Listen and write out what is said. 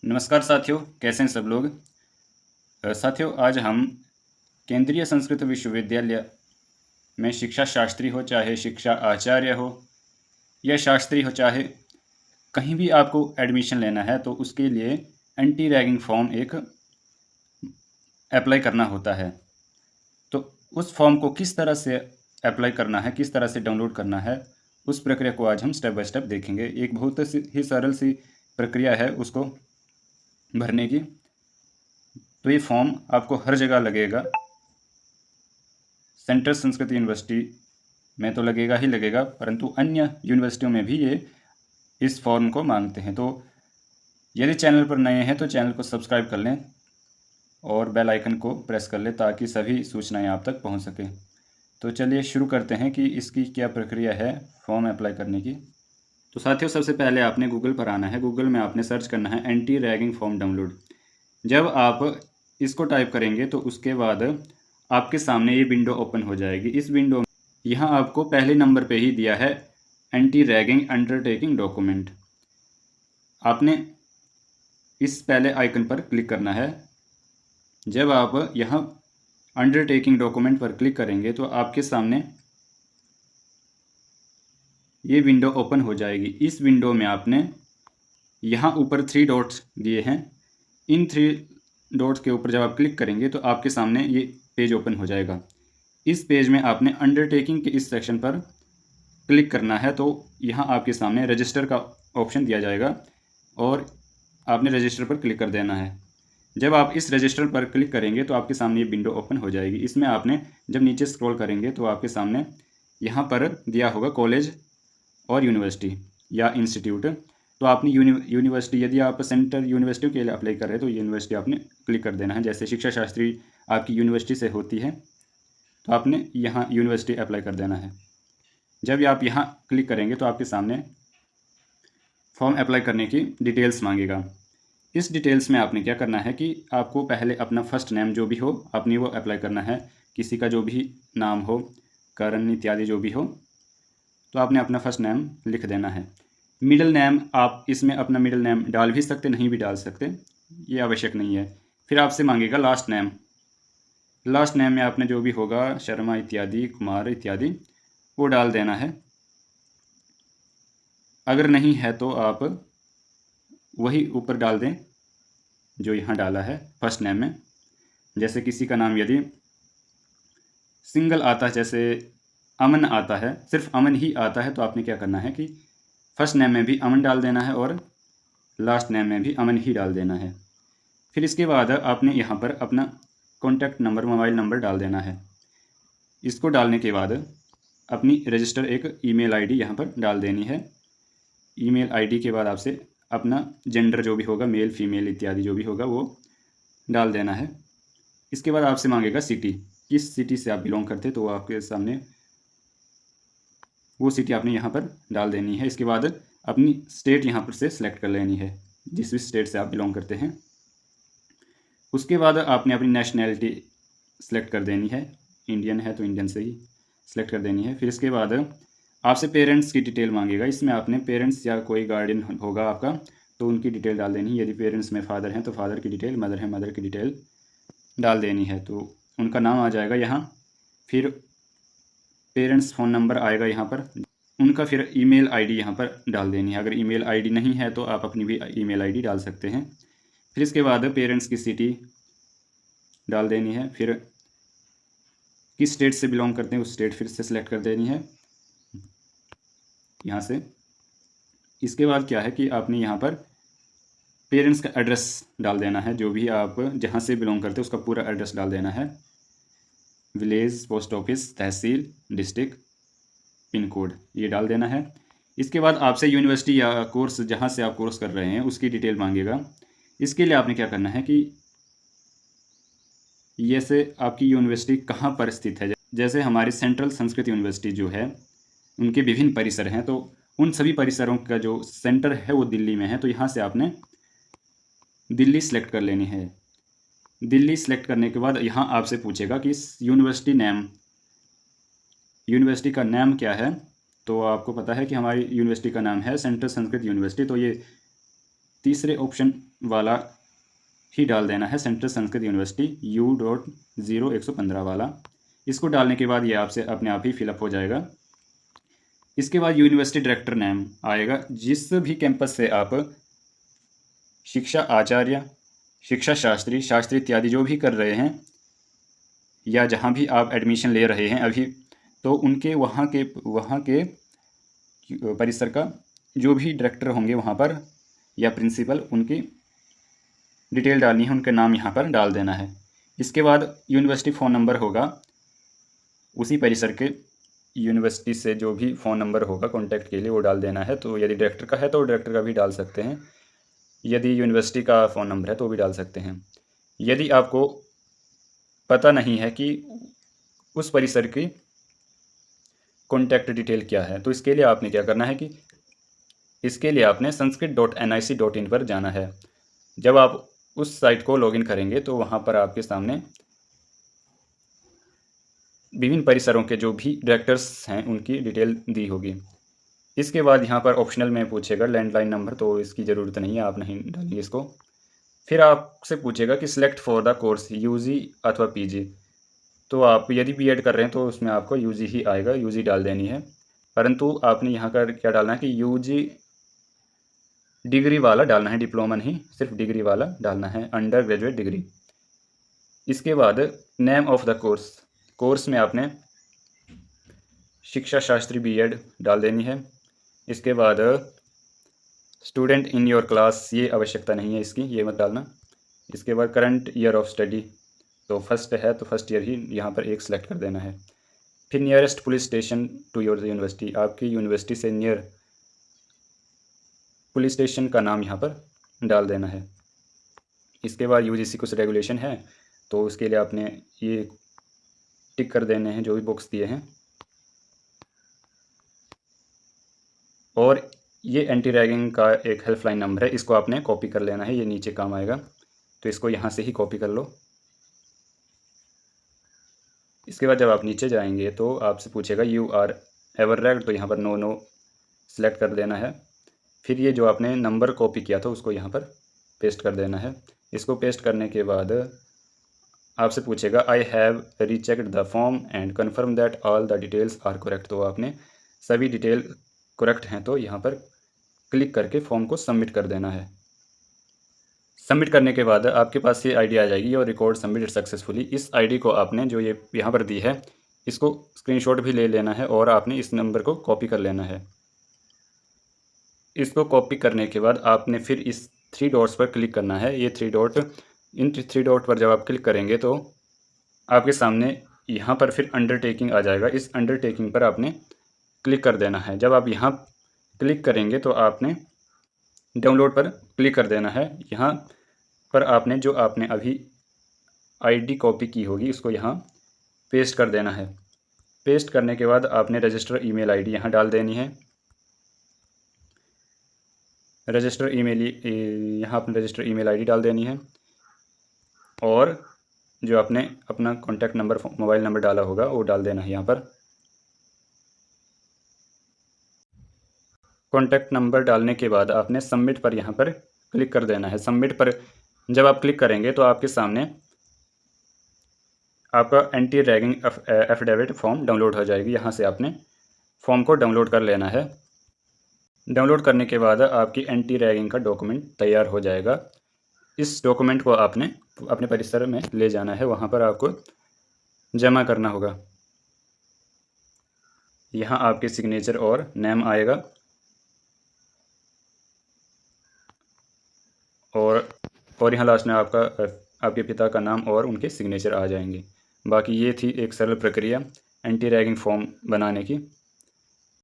नमस्कार साथियों, कैसे हैं सब लोग। साथियों, आज हम केंद्रीय संस्कृत विश्वविद्यालय में शिक्षा शास्त्री हो चाहे शिक्षा आचार्य हो या शास्त्री हो, चाहे कहीं भी आपको एडमिशन लेना है तो उसके लिए एंटी रैगिंग फॉर्म एक अप्लाई करना होता है। तो उस फॉर्म को किस तरह से अप्लाई करना है, किस तरह से डाउनलोड करना है, उस प्रक्रिया को आज हम स्टेप बाय स्टेप देखेंगे। एक बहुत ही सरल सी प्रक्रिया है उसको भरने की। तो ये फॉर्म आपको हर जगह लगेगा, सेंट्रल संस्कृत यूनिवर्सिटी में तो लगेगा ही लगेगा, परंतु अन्य यूनिवर्सिटियों में भी ये इस फॉर्म को मांगते हैं। तो यदि चैनल पर नए हैं तो चैनल को सब्सक्राइब कर लें और बेल आइकन को प्रेस कर लें ताकि सभी सूचनाएं आप तक पहुंच सकें। तो चलिए शुरू करते हैं कि इसकी क्या प्रक्रिया है फॉर्म अप्लाई करने की। तो साथियों, सबसे पहले आपने गूगल पर आना है। गूगल में आपने सर्च करना है एंटी रैगिंग फॉर्म डाउनलोड। जब आप इसको टाइप करेंगे तो उसके बाद आपके सामने ये विंडो ओपन हो जाएगी। इस विंडो में यहाँ आपको पहले नंबर पे ही दिया है एंटी रैगिंग अंडरटेकिंग डॉक्यूमेंट। आपने इस पहले आइकन पर क्लिक करना है। जब आप यहाँ अंडरटेकिंग डॉक्यूमेंट पर क्लिक करेंगे तो आपके सामने ये विंडो ओपन हो जाएगी। इस विंडो में आपने यहाँ ऊपर 3 डॉट्स दिए हैं। इन 3 डॉट्स के ऊपर जब आप क्लिक करेंगे तो आपके सामने ये पेज ओपन हो जाएगा। इस पेज में आपने अंडरटेकिंग के इस सेक्शन पर क्लिक करना है। तो यहाँ आपके सामने रजिस्टर का ऑप्शन दिया जाएगा और आपने रजिस्टर पर क्लिक कर देना है। जब आप इस रजिस्टर पर क्लिक करेंगे तो आपके सामने ये विंडो ओपन हो जाएगी। इसमें आपने जब नीचे स्क्रॉल करेंगे तो आपके सामने यहाँ पर दिया होगा कॉलेज और यूनिवर्सिटी या इंस्टीट्यूट। तो आपने यूनिवर्सिटी, यदि आप सेंट्रल यूनिवर्सिटी के लिए अप्लाई कर रहे हैं तो यूनिवर्सिटी आपने क्लिक कर देना है। जैसे शिक्षा शास्त्री आपकी यूनिवर्सिटी से होती है तो आपने यहाँ यूनिवर्सिटी अप्लाई कर देना है। जब आप यहाँ क्लिक करेंगे तो आपके सामने फॉर्म अप्लाई करने की डिटेल्स मांगेगा। इस डिटेल्स में आपने क्या करना है कि आपको पहले अपना फर्स्ट नेम जो भी हो आपने वो अप्लाई करना है। किसी का जो भी नाम हो, करण इत्यादि जो भी हो, तो आपने अपना फर्स्ट नेम लिख देना है। मिडिल नेम आप इसमें अपना मिडिल नेम डाल भी सकते, नहीं भी डाल सकते, ये आवश्यक नहीं है। फिर आपसे मांगेगा लास्ट नेम। लास्ट नेम में आपने जो भी होगा, शर्मा इत्यादि, कुमार इत्यादि, वो डाल देना है। अगर नहीं है तो आप वही ऊपर डाल दें जो यहाँ डाला है फर्स्ट नेम में। जैसे किसी का नाम यदि सिंगल आता है, जैसे अमन आता है, सिर्फ अमन ही आता है, तो आपने क्या करना है कि फर्स्ट नेम में भी अमन डाल देना है और लास्ट नेम में भी अमन ही डाल देना है। फिर इसके बाद आपने यहाँ पर अपना कॉन्टैक्ट नंबर, मोबाइल नंबर डाल देना है। इसको डालने के बाद अपनी रजिस्टर एक ईमेल आईडी यहाँ पर डाल देनी है। ईमेल आईडी के बाद आपसे अपना जेंडर जो भी होगा, मेल फीमेल इत्यादि जो भी होगा, वो डाल देना है। इसके बाद आपसे मांगेगा सिटी, किस सिटी से आप बिलोंग करते तो वो आपके सामने वो सिटी आपने यहाँ पर डाल देनी है। इसके बाद अपनी स्टेट यहाँ पर से सिलेक्ट कर लेनी है, जिस भी स्टेट से आप बिलोंग करते हैं। उसके बाद आपने अपनी नेशनैलिटी सेलेक्ट कर देनी है। इंडियन है तो इंडियन से ही सिलेक्ट कर देनी है। फिर इसके बाद आपसे पेरेंट्स की डिटेल मांगेगा। इसमें आपने पेरेंट्स या कोई गार्डियन होगा आपका तो उनकी डिटेल डाल देनी है। यदि पेरेंट्स में फादर हैं तो फादर की डिटेल, मदर है मदर की डिटेल डाल देनी है, तो उनका नाम आ जाएगा यहाँ। फिर पेरेंट्स फ़ोन नंबर आएगा यहाँ पर, उनका फिर ईमेल आईडी यहाँ पर डाल देनी है। अगर ईमेल आईडी नहीं है तो आप अपनी भी ईमेल आईडी डाल सकते हैं। फिर इसके बाद पेरेंट्स की सिटी डाल देनी है। फिर किस स्टेट से बिलोंग करते हैं उस स्टेट फिर से सिलेक्ट कर देनी है यहाँ से। इसके बाद क्या है कि आपने यहाँ पर पेरेंट्स का एड्रेस डाल देना है। जो भी आप जहाँ से बिलोंग करते हैं उसका पूरा एड्रेस डाल देना है। विलेज, पोस्ट ऑफिस, तहसील, डिस्ट्रिक्ट, पिन कोड, ये डाल देना है। इसके बाद आपसे यूनिवर्सिटी या कोर्स जहाँ से आप कोर्स कर रहे हैं उसकी डिटेल मांगेगा। इसके लिए आपने क्या करना है कि जैसे आपकी यूनिवर्सिटी कहाँ पर स्थित है, जैसे हमारी सेंट्रल संस्कृत यूनिवर्सिटी जो है उनके विभिन्न परिसर हैं, तो उन सभी परिसरों का जो सेंटर है वो दिल्ली में है। तो यहाँ से आपने दिल्ली सेलेक्ट कर लेनी है। दिल्ली सेलेक्ट करने के बाद यहाँ आपसे पूछेगा कि इस यूनिवर्सिटी का नाम क्या है। तो आपको पता है कि हमारी यूनिवर्सिटी का नाम है सेंट्रल संस्कृत यूनिवर्सिटी। तो ये तीसरे ऑप्शन वाला ही डाल देना है, सेंट्रल संस्कृत यूनिवर्सिटी U.0.115 वाला। इसको डालने के बाद ये आपसे अपने आप ही फिलअप हो जाएगा। इसके बाद यूनिवर्सिटी डायरेक्टर नेम आएगा। जिस भी कैंपस से आप शिक्षा आचार्य, शिक्षा शास्त्री, शास्त्री इत्यादि जो भी कर रहे हैं, या जहाँ भी आप एडमिशन ले रहे हैं अभी, तो उनके वहाँ के परिसर का जो भी डायरेक्टर होंगे वहाँ पर, या प्रिंसिपल, उनकी डिटेल डालनी है, उनके नाम यहाँ पर डाल देना है। इसके बाद यूनिवर्सिटी फ़ोन नंबर होगा, उसी परिसर के यूनिवर्सिटी से जो भी फ़ोन नंबर होगा कॉन्टैक्ट के लिए वो डाल देना है। तो यदि डायरेक्टर का है तो डायरेक्टर का भी डाल सकते हैं, यदि यूनिवर्सिटी का फ़ोन नंबर है तो भी डाल सकते हैं। यदि आपको पता नहीं है कि उस परिसर की कॉन्टैक्ट डिटेल क्या है, तो इसके लिए आपने क्या करना है कि इसके लिए आपने sanskrit.nic.in पर जाना है। जब आप उस साइट को लॉगिन करेंगे तो वहाँ पर आपके सामने विभिन्न परिसरों के जो भी डायरेक्टर्स हैं उनकी डिटेल दी होगी। इसके बाद यहाँ पर ऑप्शनल में पूछेगा लैंडलाइन नंबर, तो इसकी ज़रूरत नहीं है, आप नहीं डालेंगे इसको। फिर आपसे पूछेगा कि select for the course UG अथवा PG, तो आप यदि B.Ed कर रहे हैं तो उसमें आपको UG ही आएगा, UG डाल देनी है। परंतु आपने यहाँ कर क्या डालना है कि UG डिग्री वाला डालना है, डिप्लोमा नहीं, सिर्फ डिग्री वाला डालना है, अंडर ग्रेजुएट डिग्री। इसके बाद नेम ऑफ द कोर्स में आपने शिक्षा शास्त्री B.Ed डाल देनी है। इसके बाद स्टूडेंट इन योर क्लास, ये आवश्यकता नहीं है इसकी, ये मत डालना। इसके बाद करंट ईयर ऑफ स्टडी, तो फर्स्ट है तो फर्स्ट ईयर ही यहाँ पर एक सेलेक्ट कर देना है। फिर nearest police station to your university, आपकी यूनिवर्सिटी से नियर पुलिस स्टेशन का नाम यहाँ पर डाल देना है। इसके बाद UGC कुछ रेगुलेशन है तो उसके लिए आपने ये टिक कर देने हैं जो भी बॉक्स दिए हैं। और ये एंटी रैगिंग का एक हेल्पलाइन नंबर है, इसको आपने कॉपी कर लेना है, ये नीचे काम आएगा, तो इसको यहाँ से ही कॉपी कर लो। इसके बाद जब आप नीचे जाएंगे तो आपसे पूछेगा यू आर एवर रैग्ड, तो यहाँ पर नो सेलेक्ट कर देना है। फिर ये जो आपने नंबर कॉपी किया था उसको यहाँ पर पेस्ट कर देना है। इसको पेस्ट करने के बाद आपसे पूछेगा I have rechecked the form and confirm that all the details are correct, तो आपने सभी डिटेल करेक्ट हैं तो यहाँ पर क्लिक करके फॉर्म को सबमिट कर देना है। सबमिट करने के बाद आपके पास ये ID आ जाएगी और रिकॉर्ड सबमिटेड सक्सेसफुली। इस ID को आपने जो ये यहाँ पर दी है इसको स्क्रीनशॉट भी ले लेना है और आपने इस नंबर को कॉपी कर लेना है। इसको कॉपी करने के बाद आपने फिर इस 3 डॉट्स पर क्लिक करना है। ये 3 डॉट, इन 3 डॉट पर जब आप क्लिक करेंगे तो आपके सामने यहाँ पर फिर अंडरटेकिंग आ जाएगा। इस अंडरटेकिंग पर आपने क्लिक कर देना है। जब आप यहाँ क्लिक करेंगे तो आपने डाउनलोड पर क्लिक कर देना है। यहाँ पर आपने जो आपने अभी ID कॉपी की होगी उसको यहाँ पेस्ट कर देना है। पेस्ट करने के बाद आपने रजिस्टर ईमेल ID यहाँ डाल देनी है। रजिस्टर ईमेल यहाँ आपने रजिस्टर ईमेल ID डाल देनी है और जो आपने अपना कॉन्टैक्ट नंबर, मोबाइल नंबर डाला होगा वो डाल देना है। यहाँ पर कॉन्टैक्ट नंबर डालने के बाद आपने सबमिट पर यहाँ पर क्लिक कर देना है। सबमिट पर जब आप क्लिक करेंगे तो आपके सामने आपका anti ragging affidavit form download हो जाएगी। यहाँ से आपने फॉर्म को डाउनलोड कर लेना है। डाउनलोड करने के बाद आपकी एंटी रैगिंग का डॉक्यूमेंट तैयार हो जाएगा। इस डॉक्यूमेंट को आपने अपने परिसर में ले जाना है, वहाँ पर आपको जमा करना होगा। यहाँ आपके सिग्नेचर और नेम आएगा और यहाँ लास्ट में आपके पिता का नाम और उनके सिग्नेचर आ जाएंगे। बाकी ये थी एक सरल प्रक्रिया एंटी रैगिंग फॉर्म बनाने की।